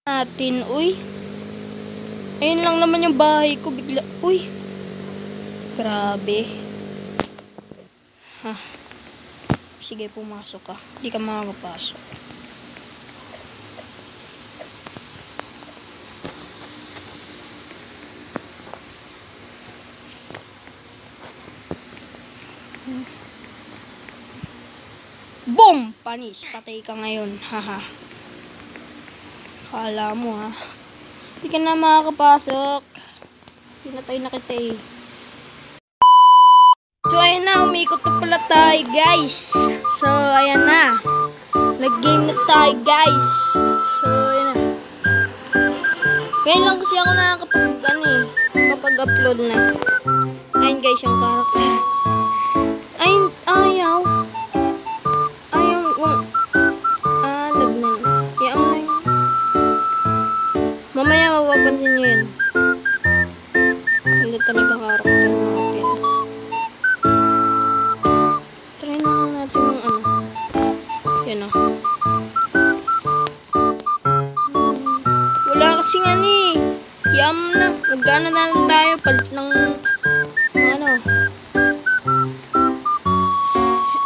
Natin, uy. Ayun lang naman yung bahay ko, bigla, uy. Grabe. Ha. Sige, pumasok ka. Hindi ka makakapasok. Boom! Panis, patay ka ngayon. Haha. Kala mo ha. Hindi ka na makakapasok. Pinatay na kita eh. So ayun na, umikot na pala tayo guys. So ayan na. Nag-game na tayo guys. So ayan na. Ngayon lang kasi ako makapag-upload na. Ayun guys yung character. Ayun, ayaw. Lag na lang. Kaya mo na yun. Mamaya mapapansin nyo yun. Hindi talaga character natin. Try na lang natin yung ano. Yan o. Wala kasi nga ni. Kaya mo na. Magkano na lang tayo. Palit ng ano.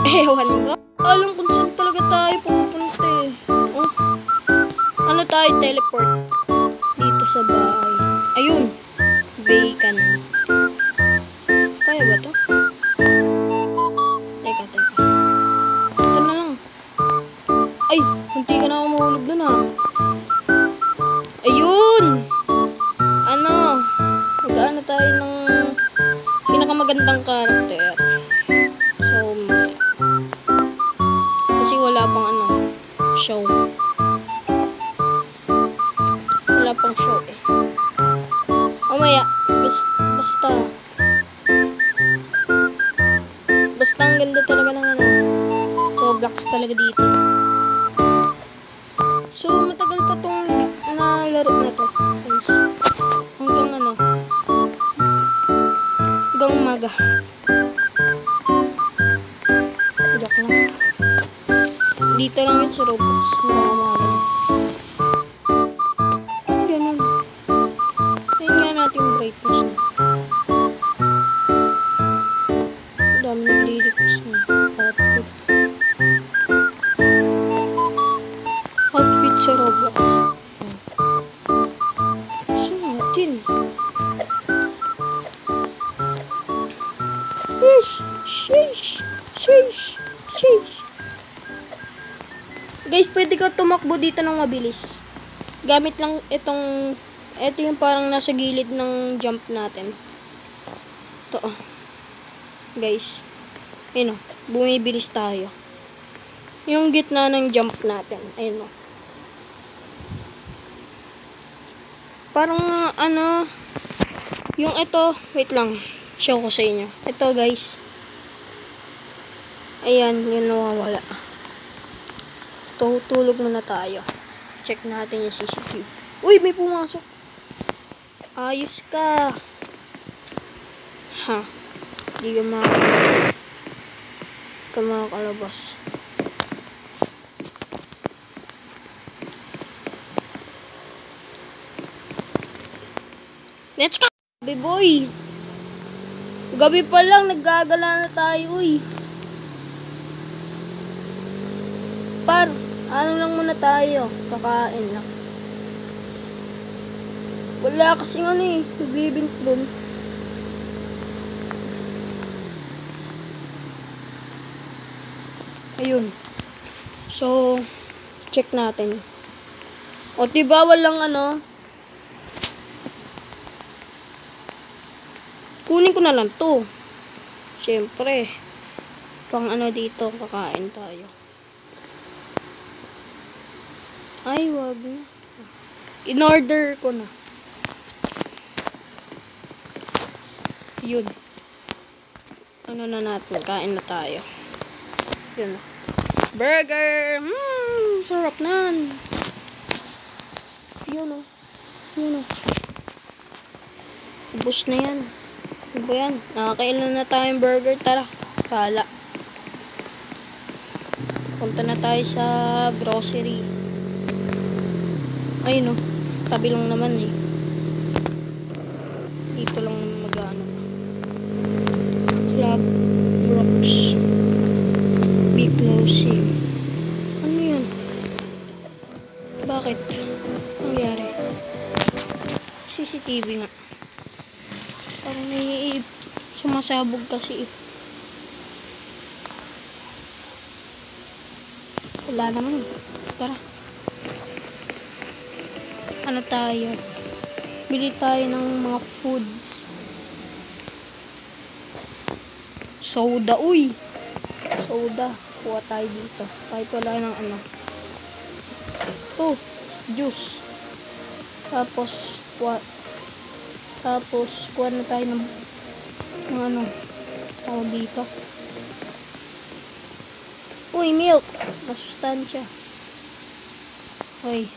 Ewan ko. Alam kung saan talaga tayo pupunta eh. Oh. Ano tayo? Teleport. Dito sa bahay. Ayun. Vacant. Kaya ba to? Teka. Ito na lang. Ay, hindi ka na ako mahulog dun ha. Ayun! Ano? Mag-ano tayo ng pinakamagandang karakter. So, kasi wala pang ano, show. Wala pang show eh. Mamaya, basta ang ganda talaga ng ano, Roblox talaga dito. So, matagal pa tong nalaro na to. Hanggang ano, hanggang umaga. Joke lang. Dito lang yun sa Roblox. Ganun. Tingnan nga natin yung brightness na. Ang dami nag-request na. Outfit sa Roblox. Gusto natin. Sheesh. Guys, pwede ka tumakbo dito ng mabilis. Gamit lang ito yung parang nasa gilid ng jump natin. Ito. Guys. Ayun o. Bumibilis tayo. Yung gitna ng jump natin. Ayun o. Parang ano. Yung ito. Wait lang. Show ko sa inyo. Ito guys. Ayan. Yun nawawala. Tulog muna tayo. Check natin yung CCTV. Uy, may pumasok. Ayos ka. Ha. Hindi ka makakalabas. Let's go. Gabi boy. Gabi pa lang. Naggagala na tayo. Uy. Ano lang muna tayo. Kakain lang. Wala kasi nga eh. Nagbibint dun. Ayun. So, check natin. O, diba walang ano. Kunin ko na lang to. Siyempre. Pang ano dito. Kakain tayo. Ay, wag na. In-order ko na. Yun. Ano na natin? Kain na tayo. Yun. Burger! Sarap nan. Yun o. Ubus na yan. Ano ba yan? Nakakailan na tayong burger. Tara. Kala. Punta na tayo sa grocery. Ayun, no. Tabi lang naman eh. Dito lang naman mag-ano. Club Rocks. Be closing. Ano yun? Bakit? Nangyari? CCTV nga. Parang may sumasabog kasi eh. Wala naman. Tara. Ano tayo? Bili tayo ng mga foods. Soda. Uy! Soda. Kuha tayo dito. Kahit wala ng ano. Ito. Juice. Tapos kuha na tayo ng ano. Tawag dito. Uy, milk. Masustansya. Uy.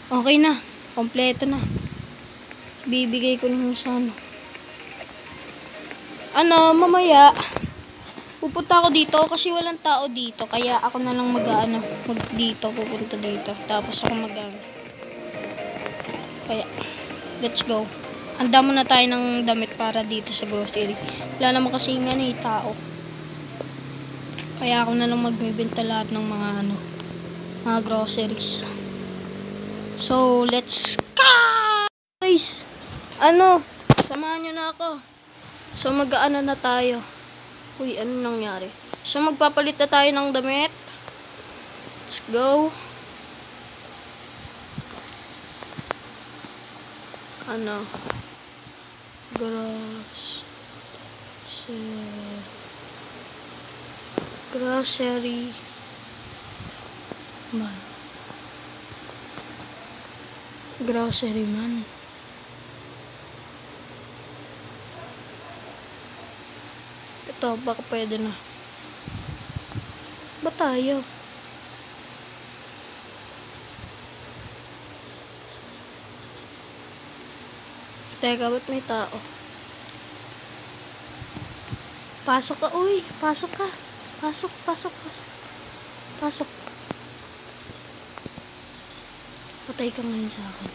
Okay na. Kompleto na. Bibigay ko na sa ano, mamaya pupunta ako dito kasi walang tao dito. Kaya ako na lang pupunta dito. Tapos ako kaya, let's go. Handa muna tayo ng damit para dito sa grocery. Wala naman kasi nga tao. Kaya ako na lang magbebenta lahat ng mga groceries. So, let's go! Guys, samahan nyo na ako. So, mag-ano na tayo. Uy, ano nangyari? So, magpapalit na tayo ng damit. Let's go. Grocery man. Grocery man. Ito, baka pwede na. Ba tayo? Teka, ba't may tao? Pasok ka, uy. Pasok ka. Pasok. Patay ka ngayon sa akin.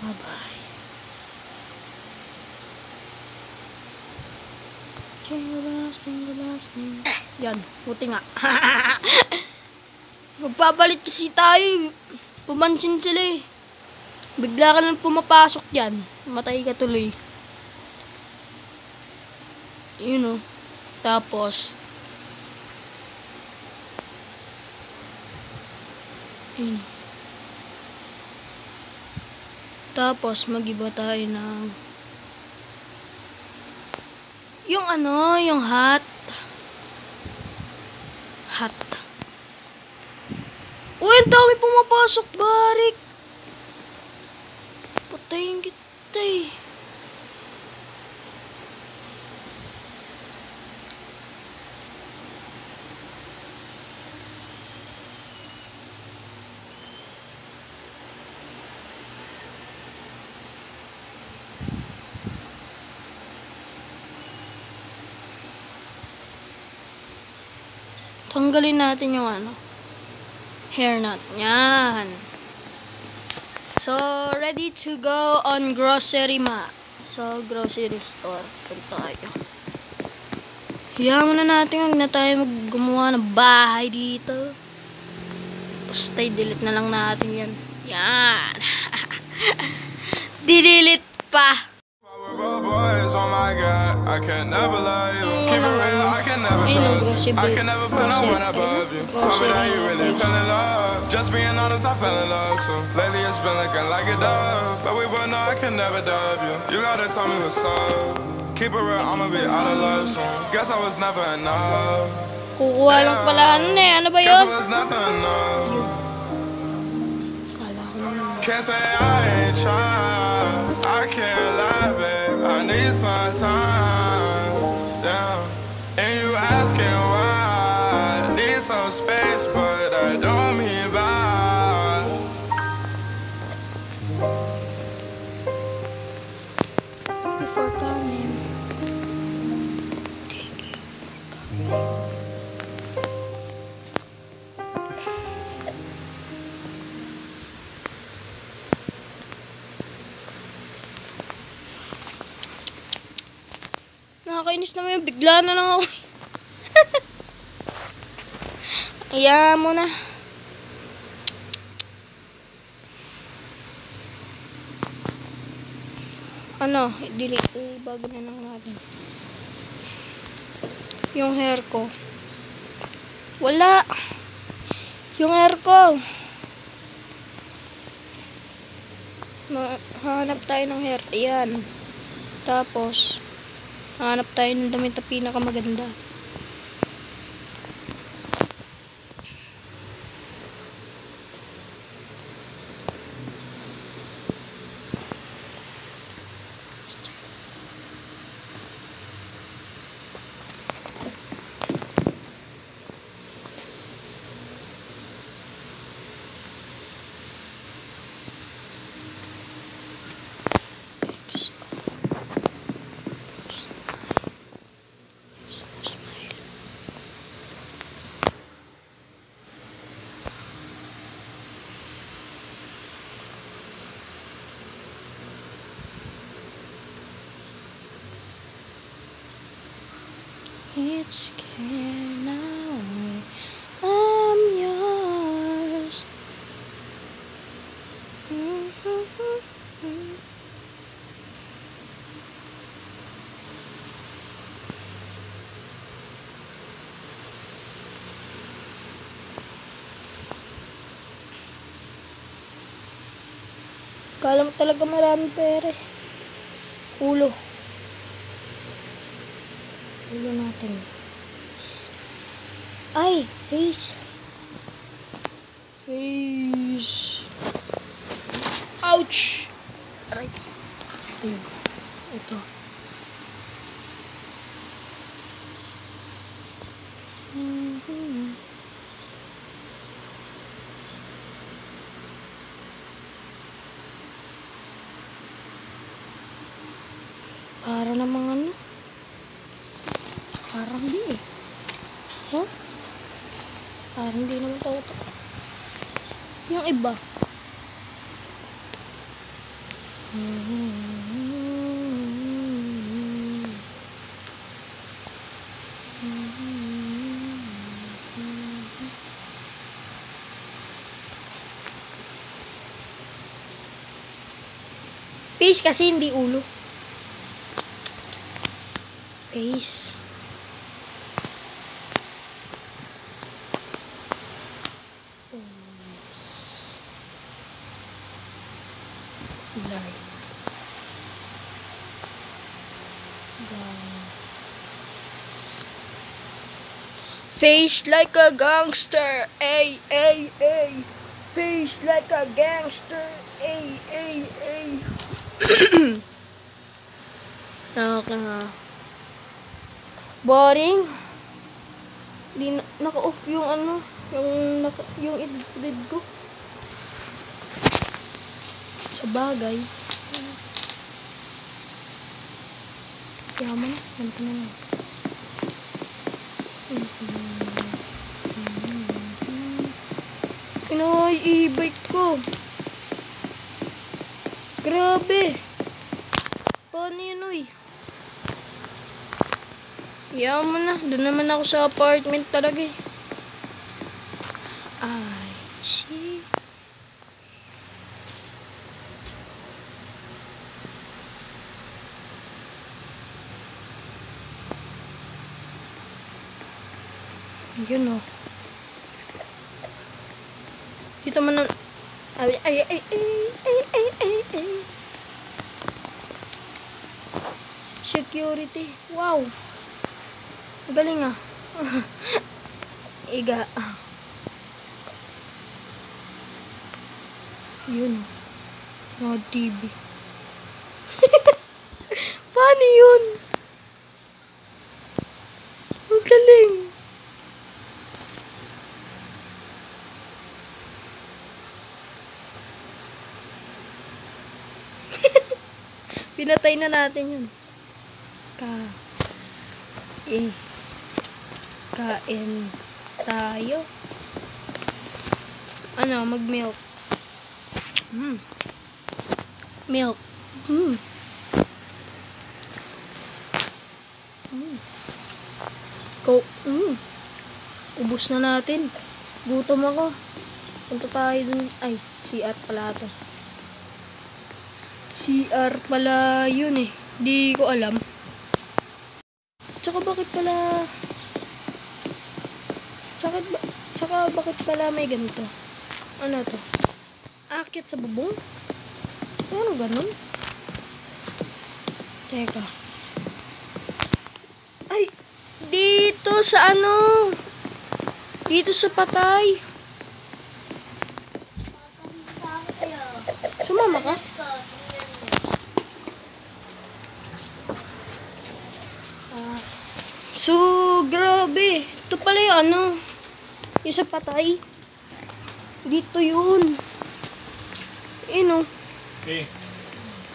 Bye-bye. Yan, buti nga. Magpapalit kasi tayo. Pumansin sila eh. Bigla ka nang pumapasok dyan. Matay ka tuloy. Yun o. Tapos yun. Tapos mag-iba tayo ng yung hat. Uy, ang dami pumapasok, barik. Patayin kita eh. Tanggalin natin yung hair knot. Yan. So, ready to go on grocery So, grocery store. Punta tayo. Hayaan muna natin huwag na tayo gumawa ng bahay dito. Basta delete na lang natin yan. Yan. Didelete pa. Oh my God, I can never love you. Keep it real, I can never trust. I can never put no one above you. Tell me that you really fell in love. Just being honest, I fell in love too. Lately it's been looking like a dub, but we both know I can never dub you. You gotta tell me what's up. Keep it real, I'ma be out of love soon. Guess I was never enough. Kukuha lang pala ano ba yun? Guess I was never enough. Can't say I ain't tried. I can't lie, babe. I need some time. Damn. And you asking why? I need some space, but I don't mean by. Thank you for coming. Thank you for coming. Nakakainis naman yun. Bigla na lang ako. Ayan mo na. Ano, delete. Bago na lang natin. Yung hair ko. Wala. Yung hair ko. Hanap tayo ng hair. Ayan. Tapos, hanap tayo ng damit na pinakamaganda. It's can away. I'm yours. Kala mo talaga marami pera. Ulo. Ulo natin. Ay, face. Face. Ouch! Aray. Ayun. Ito. Para namang ano? Parang di eh. Huh? Parang di naman tawag. Yung iba. Face kasi hindi ulo. Face. Light. Face like a gangster. Ay, ay, ay. Face like a gangster. Ay, ay, ay. Boring. Di naka-off yung ano, yung edit ko. Sa bagay. Yaman, ganito na lang. Pinoy, e-bike ko. Grabe. Paano yun, uy? Yaman na. Doon naman ako sa apartment talaga eh. I see. Yun o. Dito man na. Ay, ay, ay, ay, ay, ay, ay, ay. Security. Wow. Galing ah. Iga. Yun o. No TV. Paano yun? Ang galing. Pinatay na natin yun. Kain tayo. Ano, mag-milk. Milk. Ubus na natin. Gutom ako. Punta tayo dun. Ay, CR pala ito. CR pala yun eh. Di ko alam. Tsaka bakit pala... Tsaka bakit pala may ganito? Ano to? Aakyat sa bubong? Ano ganun? Teka. Ay! Dito sa ano? Dito sa patay. Sumama ka? So, grabe. Ito pala yung ano. Yung sa patay. Dito yun. Ayun o. Okay.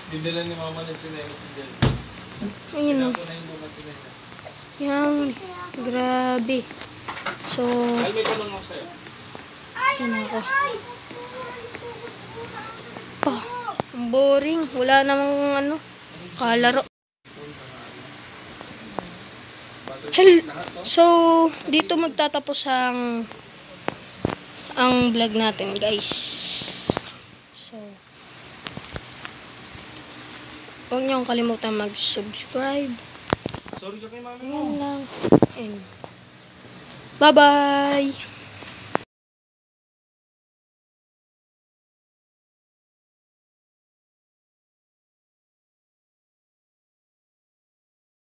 Didala ni mama ng chinelas si Del. Ayun o. Ako na yung mga chinelas. Yan. Grabe. So, Dahil may tanong ako sa'yo. yan ako. Ang boring. Wala namang ano. Kalaro. So, dito magtatapos ang vlog natin, guys. So, huwag niyong kalimutan mag-subscribe. Sorry ka kay mami mo. Ayan lang. And bye-bye!